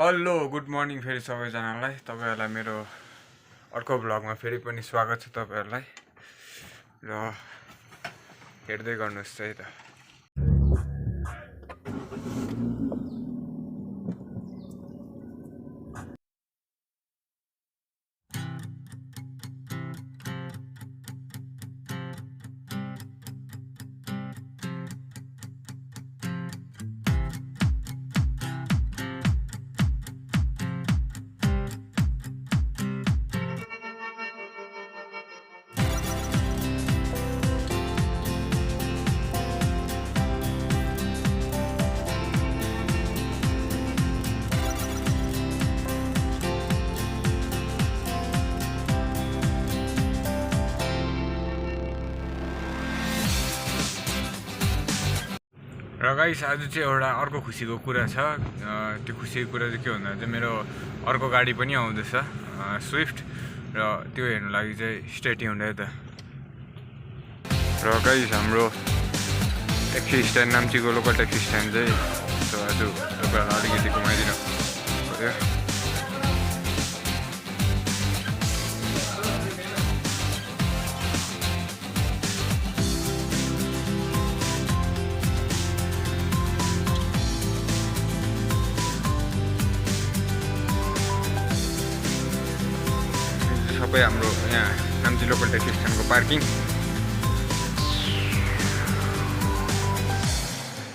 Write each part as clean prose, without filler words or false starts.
Hello good morning फेरि सबैजनालाई तपाईहरुलाई मेरो अर्को भ्लगमा फेरि पनि स्वागत छ तपाईहरुलाई र हेर्दै गर्नुस् है त। र गाइस आज चाहिँ एउटा अर्को खुसीको कुरा छ। त्यो खुसीको कुरा चाहिँ के भन्दा चाहिँ मेरो अर्को गाडी पनि आउँदैछ स्विफ्ट र त्यो हेर्नु लागि चाहिँ स्टे ट्युन्ड है त। र गाइस हाम्रो ट्याक्सी स्ट्यान्ड नाम्चीको लोकल ट्याक्सी स्ट्यान्ड चाहिँ आज तपाईहरुलाई अलिकति घुमाइदिनु पर्यो। सबै हाम्रो यहाँ नाम्ची लोकल ट्याक्सी स्ट्यान्डको पार्किङ।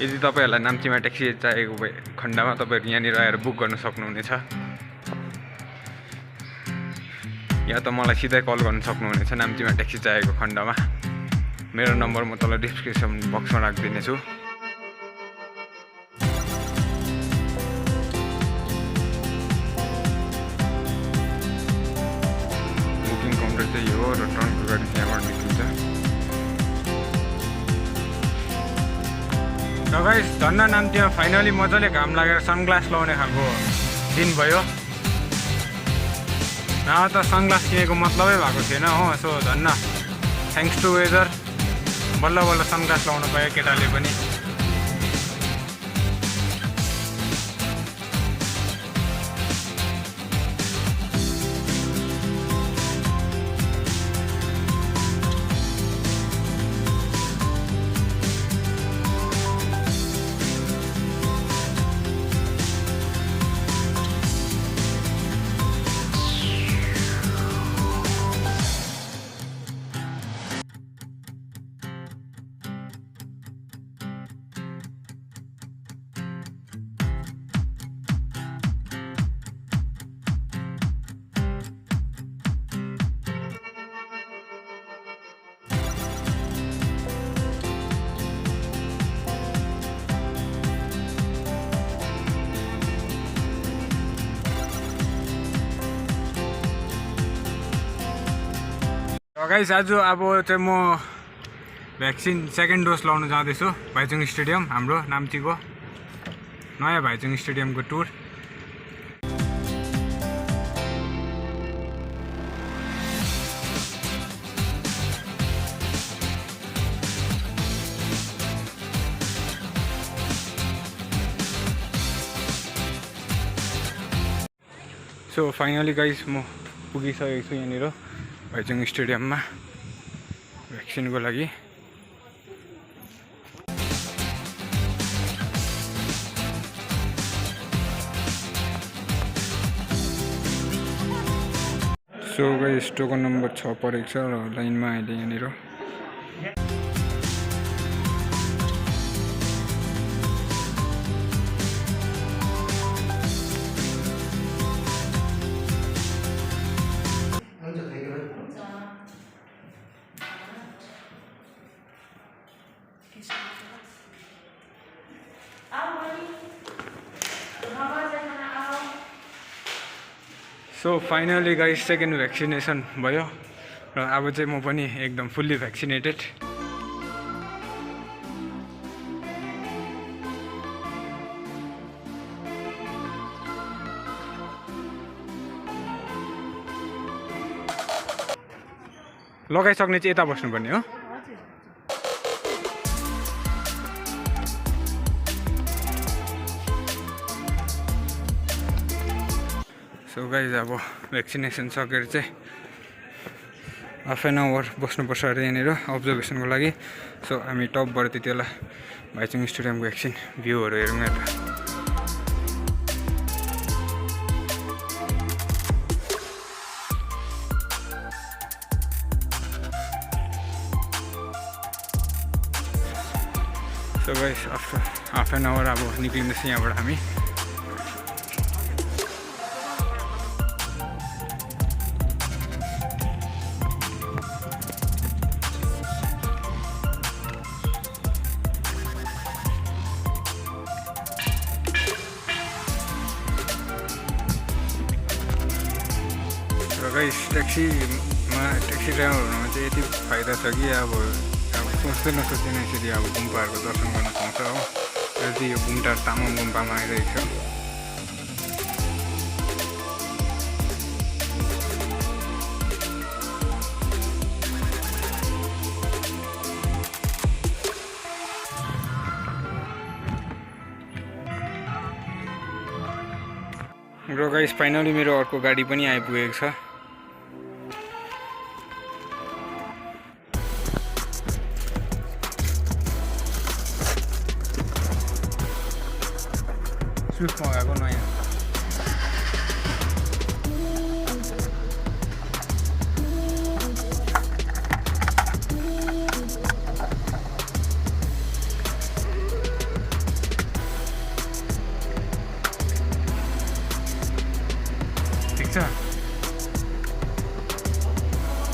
यदि तपाईहरुलाई नाम्चीमा ट्याक्सी चाहिएको भए खण्डमा तपाईहरु यहाँनिर आएर बुक गर्न सक्नुहुनेछ, या त मलाई सिधै कल गर्न सक्नुहुनेछ नाम्चीमा ट्याक्सी चाहिएको खण्डमा। मेरो नम्बर म तल डिस्क्रिप्सन बक्समा राखिदिनेछु। त्यही हो र ट्रनको गाडी त्यहाँबाट निस्किन्छ। र गाइस धन्न नाम्चीमा फाइनली मजाले घाम लागेर सनग्लास लगाउने खालको दिन भयो। त सनग्लास किनेको मतलबै भएको थिएन हो। सो धन्न थ्याङ्क्स टु वेदर बल्ल बल्ल सनग्लास लगाउन पायो केटाले पनि। गाइस आज अब चाहिँ म भ्याक्सिन सेकेन्ड डोज लाउन जाँदैछु भाइचुङ स्टेडियम, हाम्रो नाम्चीको नयाँ भाइचुङ स्टेडियमको टुर। सो फाइनली गाइस म पुगिसकेको छु यहाँनिर भाइचुङ स्टेडियममा भ्याक्सिनको लागि। सो गाइस टोकन नम्बर 6 परेको छ र लाइनमा अहिले यहाँनिर। So finally guys second vaccination भयो र अब चाहिँ म पनि एकदम फुल्ली भ्याक्सिनेटेड। लगाइसक्ने चाहिँ यता बस्नुपर्ने हो। सो गाइज अब भ्याक्सिनेसन सकेर चाहिँ हाफ एन आवर बस्नुपर्छ अरे यहाँनिर अब्जर्भेसनको लागि। सो हामी टपबाट त्यति बेला भाइचुङ स्टेडियमको एकछिन भ्यूहरू हेरौँ यता। So guys after half an hour अब निक्लिँदैछ यहाँबाट हामी। गाइस ट्याक्सी ड्राइभर हुनुमा चाहिँ यति फाइदा छ कि अब सोच्दै नसोच्दैन यसरी अब गुम्पाहरूको दर्शन गर्न पाउँछ हो। र चाहिँ यो गुम्टा तामाङ गुम्पामा आइरहेको छ। र गाइस फाइनली मेरो अर्को गाडी पनि आइपुगेको छ। स्विफ्ट मगाएको नयाँ। ठिक छ।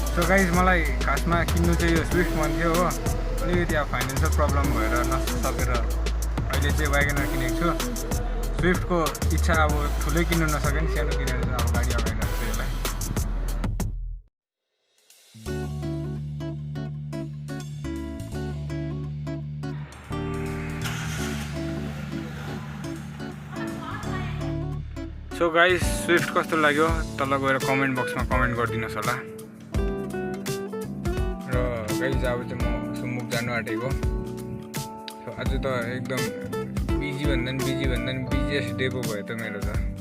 सो गाइज मलाई खासमा किन्नु चाहिँ यो स्विफ्ट मन थियो हो। अलिकति अब फाइनेन्सियल प्रब्लम भएर नसकेर अहिले चाहिँ व्यागनर किनेको छु। स्विफ्टको इच्छा अब ठुलै किन्नु नसके नि सानो किनेर चाहिँ अब गाडी अगाडि राख्छु यसलाई। सो गाइस स्विफ्ट कस्तो लाग्यो तल गएर कमेन्ट बक्समा कमेन्ट गरिदिनुहोस् होला। र गाइस अब चाहिँ म सुमुक जानु आँटेको। सो आज त एकदम बिजी भन्दा नि बिजिएस्ट डे पो भयो त मेरो त।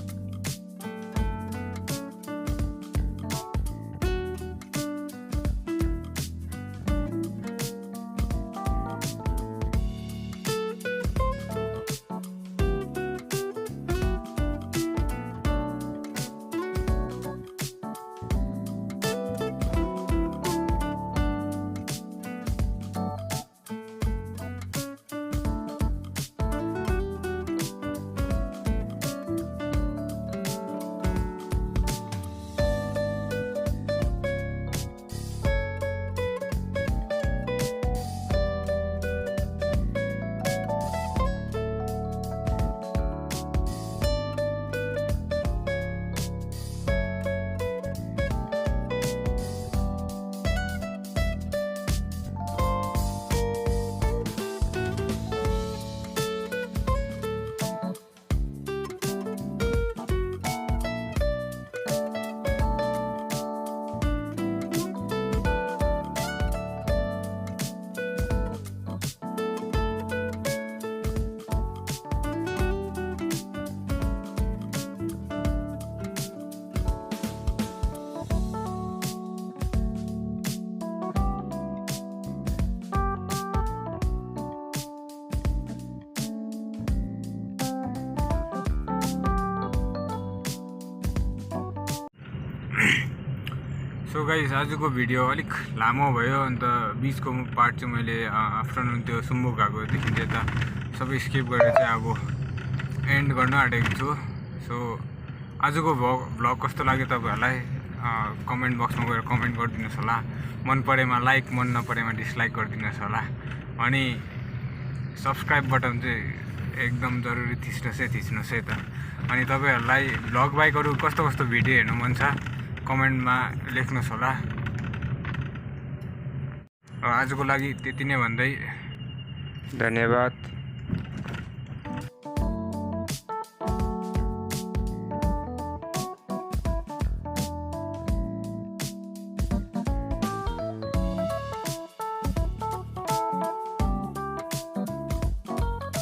सो गाइस आजको भिडियो अलिक लामो भयो। अन्त बिचको पार्ट चाहिँ मैले आफ्टरनुन त्यो सुम्बुक गएकोदेखि चाहिँ त सबै स्किप गरेर चाहिँ अब एन्ड गर्न आँटेको छु। सो आजको भ्लग कस्तो लाग्यो तपाईँहरूलाई कमेन्ट बक्समा गएर कमेन्ट गरिदिनुहोस् होला। मन परेमा लाइक, मन नपरेमा डिसलाइक गरिदिनुहोस् होला। अनि सब्सक्राइब बटन चाहिँ एकदम जरुरी थिच्नुहोस् है त। अनि तपाईँहरूलाई भ्लग बाइक अरू कस्तो कस्तो भिडियो हेर्नु मन छ कमेन्टमा लेख्नुहोस् होला। र आजको लागि त्यति नै भन्दै धन्यवाद।